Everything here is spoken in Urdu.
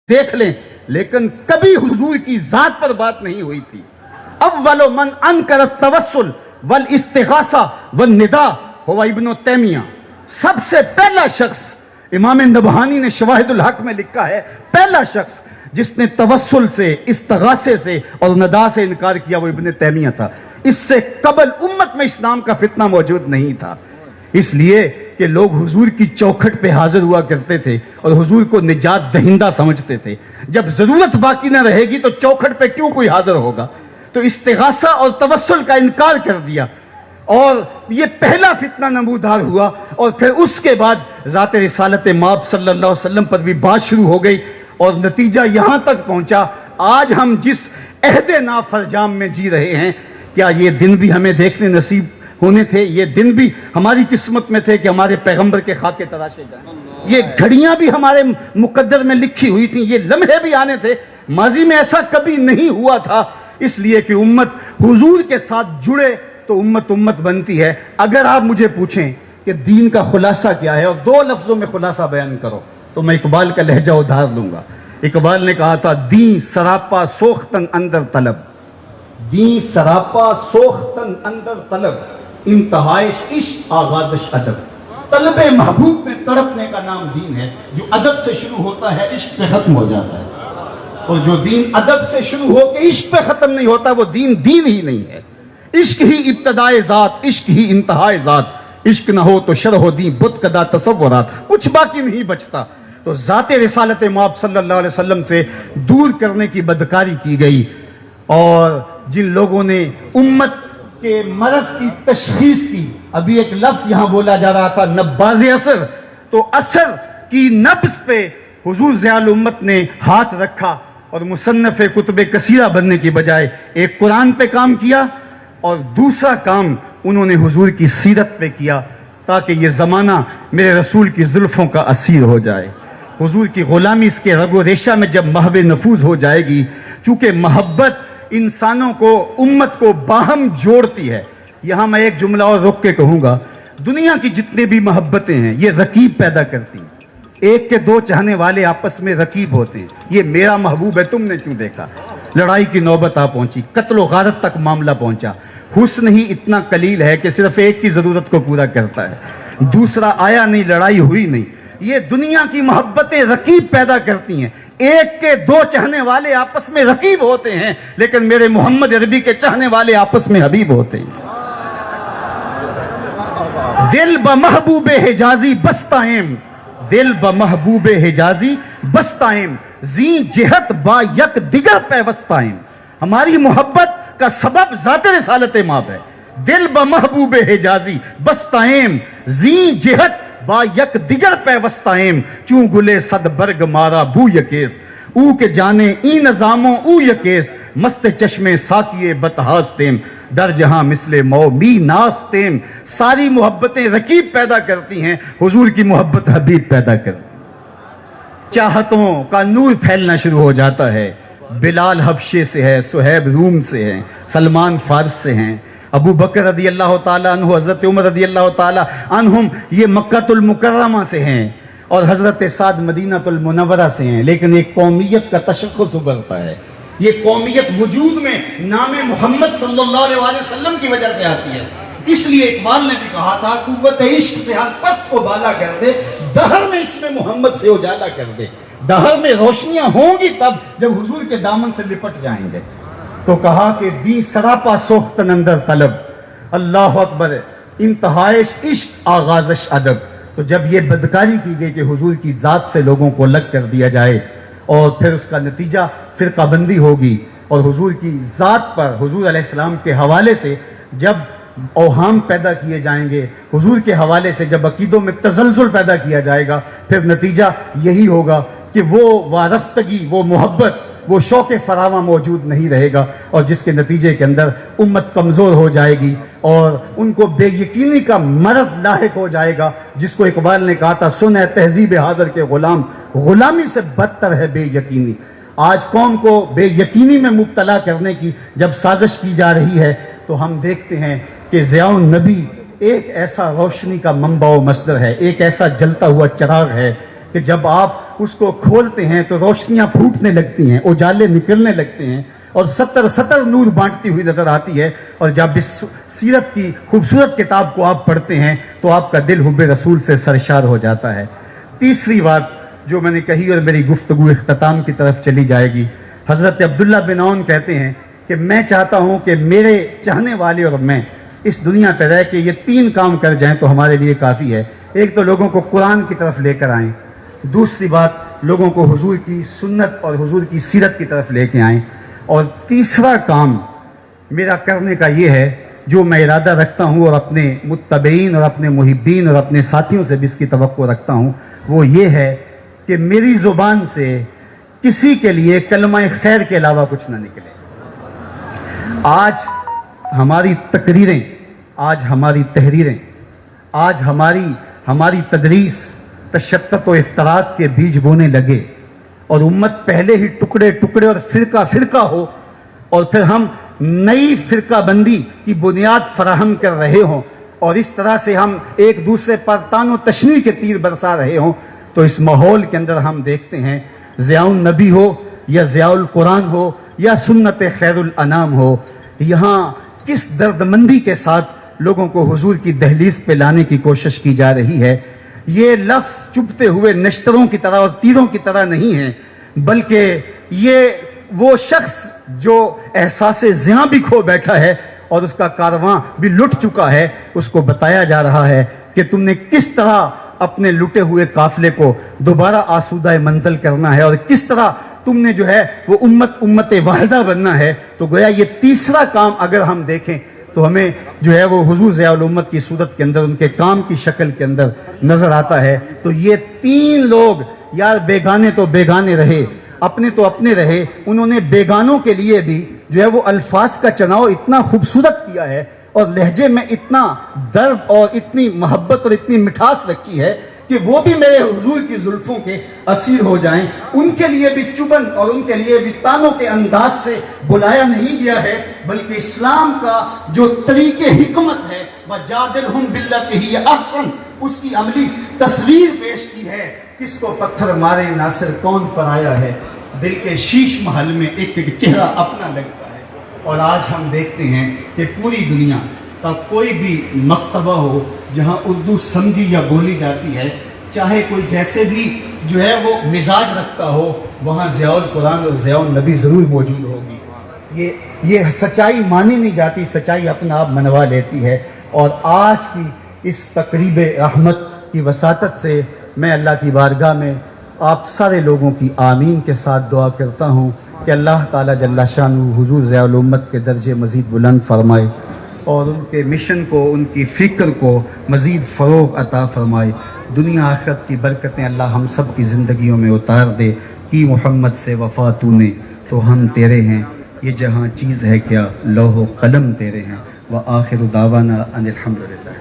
دیکھ لیں، لیکن کبھی حضور کی ذات پر بات نہیں ہوئی تھی۔ اول من انکر التوسل والاستغاثہ والنداء ہوا ابن تیمیہ۔ سب سے پہلا شخص، امام نبہانی نے شواہد الحق میں لکھا ہے، پہلا شخص جس نے توسل سے، استغاثے سے اور ندا سے انکار کیا وہ ابن تیمیہ تھا۔ اس سے قبل امت میں اسلام کا فتنہ موجود نہیں تھا، اس لیے کہ لوگ حضور کی چوکھٹ پہ حاضر ہوا کرتے تھے اور حضور کو نجات دہندہ سمجھتے تھے۔ جب ضرورت باقی نہ رہے گی تو چوکھٹ پہ کیوں کوئی حاضر ہوگا؟ تو استغاثہ اور توسل کا انکار کر دیا، اور یہ پہلا فتنہ نمودار ہوا، اور پھر اس کے بعد ذات رسالت مآب صلی اللہ علیہ وسلم پر بھی بات شروع ہو گئی، اور نتیجہ یہاں تک پہنچا آج ہم جس عہد نافرجام میں جی رہے ہیں، کیا یہ دن بھی ہمیں دیکھنے نصیب ہونے تھے؟ یہ دن بھی ہماری قسمت میں تھے کہ ہمارے پیغمبر کے خاکے تراشے جائیں؟ یہ گھڑیاں بھی ہمارے مقدر میں لکھی ہوئی تھیں، یہ لمحے بھی آنے تھے۔ ماضی میں ایسا کبھی نہیں ہوا تھا، اس لیے کہ امت حضور کے ساتھ جڑے تو امت بنتی ہے۔ اگر آپ مجھے پوچھیں کہ دین کا خلاصہ کیا ہے اور دو لفظوں میں خلاصہ بیان کرو، تو میں اقبال کا لہجہ ادھار لوں گا۔ اقبال نے کہا تھا، دین سراپا سوختن اندر طلب، دین سراپا سوختن اندر طلب، انتہائش عشق آغازش ادب۔ طلب محبوب میں تڑپنے کا نام دین ہے، جو ادب سے شروع ہوتا ہے عشق پہ ختم ہو جاتا ہے، اور جو دین ادب سے شروع ہو کے عشق پہ ختم نہیں ہوتا وہ دین ہی نہیں ہے۔ عشق ہی ابتدائے ذات، عشق ہی انتہائے ذات، عشق نہ ہو تو شرح و دین بت کدا تصورات، کچھ باقی نہیں بچتا۔ تو ذات رسالت مآب صلی اللہ علیہ وسلم سے دور کرنے کی بدکاری کی گئی، اور جن لوگوں نے امت کے مرض کی تشخیص کی، ابھی ایک لفظ یہاں بولا جا رہا تھا نباز اثر، تو اثر کی نبض پہ حضور ضیاء الامت نے ہاتھ رکھا، اور مصنف کتب کثیرہ بننے کی بجائے ایک قرآن پہ کام کیا، اور دوسرا کام انہوں نے حضور کی سیرت پہ کیا، تاکہ یہ زمانہ میرے رسول کی زلفوں کا اسیر ہو جائے۔ حضور کی غلامی اس کے رگ و ریشہ میں جب محو نفوذ ہو جائے گی، چونکہ محبت انسانوں کو، امت کو باہم جوڑتی ہے۔ یہاں میں ایک جملہ اور رک کے کہوں گا، دنیا کی جتنے بھی محبتیں ہیں یہ رقیب پیدا کرتی ہیں۔ ایک کے دو چاہنے والے آپس میں رقیب ہوتے ہیں، یہ میرا محبوب ہے تم نے کیوں دیکھا؟ لڑائی کی نوبت آ پہنچی، قتل و غارت تک معاملہ پہنچا۔ حسن ہی اتنا قلیل ہے کہ صرف ایک کی ضرورت کو پورا کرتا ہے، دوسرا آیا نہیں، لڑائی ہوئی نہیں۔ یہ دنیا کی محبتیں رقیب پیدا کرتی ہیں، ایک کے دو چاہنے والے آپس میں رقیب ہوتے ہیں، لیکن میرے محمد عربی کے چاہنے والے آپس میں حبیب ہوتے ہیں۔ دل بمحبوب حجازی بستائم، دل بمحبوب حجازی بستائم، زی جہت با یک دیگر پیوستائم۔ ہماری محبت کا سبب ذات رسالت مآب ہے۔ دل بمحبوب حجازی بستائم، زی جہت با یک دیگر پیوستائم، چون گلے صد برگ مارا بو یکیست، او کے جانے ای نظاموں او یکیست، مست چشمے ساکیے بتہاستیم، در جہاں مثل مو می ناستیم۔ ساری محبتیں رقیب پیدا کرتی ہیں، حضور کی محبت حبیب پیدا کرتی ہے۔ چاہتوں کا نور پھیلنا شروع ہو جاتا ہے۔ بلال حبشے سے ہے، صہیب روم سے ہیں، سلمان فارس سے ہیں، ابو بکر رضی اللہ تعالیٰ عنہ، حضرت عمر رضی اللہ تعالیٰ عنہم یہ مکہ المکرمہ سے ہیں، اور حضرت سعد مدینہ المنورہ سے ہیں، لیکن ایک قومیت کا تشخص ابھرتا ہے۔ یہ قومیت وجود میں نام محمد صلی اللہ علیہ وسلم کی وجہ سے آتی ہے۔ اس لیے اقبال نے بھی کہا تھا، قوت عشق سے ہر پست کو بالا کر دے، دہر میں اس میں محمد سے اجالا کر دے۔ دہر میں روشنیاں ہوں گی تب جب حضور کے دامن سے لپٹ جائیں گے۔ تو کہا کہ دی سراپا سوختن اندر طلب، اللہ اکبر، انتہائش عشق آغازش ادب۔ تو جب یہ بدکاری کی گئی کہ حضور کی ذات سے لوگوں کو الگ کر دیا جائے، اور پھر اس کا نتیجہ فرقہ بندی ہوگی، اور حضور کی ذات پر، حضور علیہ السلام کے حوالے سے جب اوہام پیدا کیے جائیں گے، حضور کے حوالے سے جب عقیدوں میں تزلزل پیدا کیا جائے گا، پھر نتیجہ یہی ہوگا کہ وہ وارفتگی، وہ محبت، وہ شوق فراواں موجود نہیں رہے گا، اور جس کے نتیجے کے اندر امت کمزور ہو جائے گی، اور ان کو بے یقینی کا مرض لاحق ہو جائے گا، جس کو اقبال نے کہا تھا، سن ہے تہذیب حاضر کے غلام، غلامی سے بدتر ہے بے یقینی۔ آج قوم کو بے یقینی میں مبتلا کرنے کی جب سازش کی جا رہی ہے، تو ہم دیکھتے ہیں کہ ضیاء النبی ایک ایسا روشنی کا منبع و مصدر ہے، ایک ایسا جلتا ہوا چراغ ہے کہ جب آپ اس کو کھولتے ہیں تو روشنیاں پھوٹنے لگتی ہیں، اجالے نکلنے لگتے ہیں اور سطر نور بانٹتی ہوئی نظر آتی ہے. اور جب اس سیرت کی خوبصورت کتاب کو آپ پڑھتے ہیں تو آپ کا دل حب رسول سے سرشار ہو جاتا ہے. تیسری بات جو میں نے کہی اور میری گفتگو اختتام کی طرف چلی جائے گی، حضرت عبداللہ بن عون کہتے ہیں کہ میں چاہتا ہوں کہ میرے چاہنے والے اور میں اس دنیا پہ رہ کے یہ 3 کام کر جائیں تو ہمارے لیے کافی ہے. ایک تو لوگوں کو قرآن کی طرف لے کر آئیں، دوسری بات لوگوں کو حضور کی سنت اور حضور کی سیرت کی طرف لے کے آئیں، اور تیسرا کام میرا کرنے کا یہ ہے جو میں ارادہ رکھتا ہوں اور اپنے متبعین اور اپنے محبین اور اپنے ساتھیوں سے بھی اس کی توقع رکھتا ہوں، وہ یہ ہے کہ میری زبان سے کسی کے لیے کلمہ خیر کے علاوہ کچھ نہ نکلے. آج ہماری تقریریں، آج ہماری تحریریں، آج ہماری تدریس تشتت و افتراق کے بیج بونے لگے اور امت پہلے ہی ٹکڑے ٹکڑے اور فرقہ فرقہ ہو، اور پھر ہم نئی فرقہ بندی کی بنیاد فراہم کر رہے ہوں اور اس طرح سے ہم ایک دوسرے پر تان و تشنیع کے تیر برسا رہے ہوں، تو اس ماحول کے اندر ہم دیکھتے ہیں ضیاء النبی ہو یا ضیاء القرآن ہو یا سنت خیر الانام ہو، یہاں کس درد مندی کے ساتھ لوگوں کو حضور کی دہلیز پہ لانے کی کوشش کی جا رہی ہے. یہ لفظ چبھتے ہوئے نشتروں کی طرح اور تیروں کی طرح نہیں ہے، بلکہ یہ وہ شخص جو احساس زیاں بھی کھو بیٹھا ہے اور اس کا کارواں بھی لٹ چکا ہے، اس کو بتایا جا رہا ہے کہ تم نے کس طرح اپنے لٹے ہوئے قافلے کو دوبارہ آسودہ منزل کرنا ہے اور کس طرح تم نے جو ہے وہ امت واحدہ بننا ہے. تو گویا یہ تیسرا کام اگر ہم دیکھیں تو ہمیں جو ہے وہ حضور ضیاء الامت کی صورت کے اندر، ان کے کام کی شکل کے اندر نظر آتا ہے. تو یہ 3 لوگ یار بیگانے تو بیگانے رہے، اپنے تو اپنے رہے، انہوں نے بیگانوں کے لیے بھی جو ہے وہ الفاظ کا چناؤ اتنا خوبصورت کیا ہے اور لہجے میں اتنا درد اور اتنی محبت اور اتنی مٹھاس رکھی ہے کہ وہ بھی میرے حضور کی زلفوں کے اسیر ہو جائیں. ان کے لیے بھی چبن اور ان کے لیے بھی تانوں کے انداز سے بلایا نہیں گیا ہے، بلکہ اسلام کا جو طریق حکمت ہے وَجَادِلْهُمْ بِالَّتِي هِيَ أَحْسَنُ، اس کی عملی تصویر پیش کی ہے. کس کو پتھر مارے ناصر کون پر آیا ہے، دل کے شیش محل میں ایک ایک چہرہ اپنا لگتا ہے. اور آج ہم دیکھتے ہیں کہ پوری دنیا کا کوئی بھی مکتبہ ہو جہاں اردو سمجھی یا بولی جاتی ہے، چاہے کوئی جیسے بھی جو ہے وہ مزاج رکھتا ہو، وہاں ضیاء القرآن اور ضیاء النبی ضرور موجود ہوگی. یہ سچائی مانی نہیں جاتی، سچائی اپنا آپ منوا لیتی ہے. اور آج کی اس تقریب رحمت کی وساطت سے میں اللہ کی بارگاہ میں آپ سارے لوگوں کی آمین کے ساتھ دعا کرتا ہوں کہ اللہ تعالیٰ جل شانہ حضور ضیاء الامت کے درجے مزید بلند فرمائے اور ان کے مشن کو، ان کی فکر کو مزید فروغ عطا فرمائے. دنیا آخرت کی برکتیں اللہ ہم سب کی زندگیوں میں اتار دے. کی محمد سے وفا تو نے تو ہم تیرے ہیں، یہ جہاں چیز ہے کیا لوح و قلم تیرے ہیں. وآخر دعوانا ان الحمدللہ.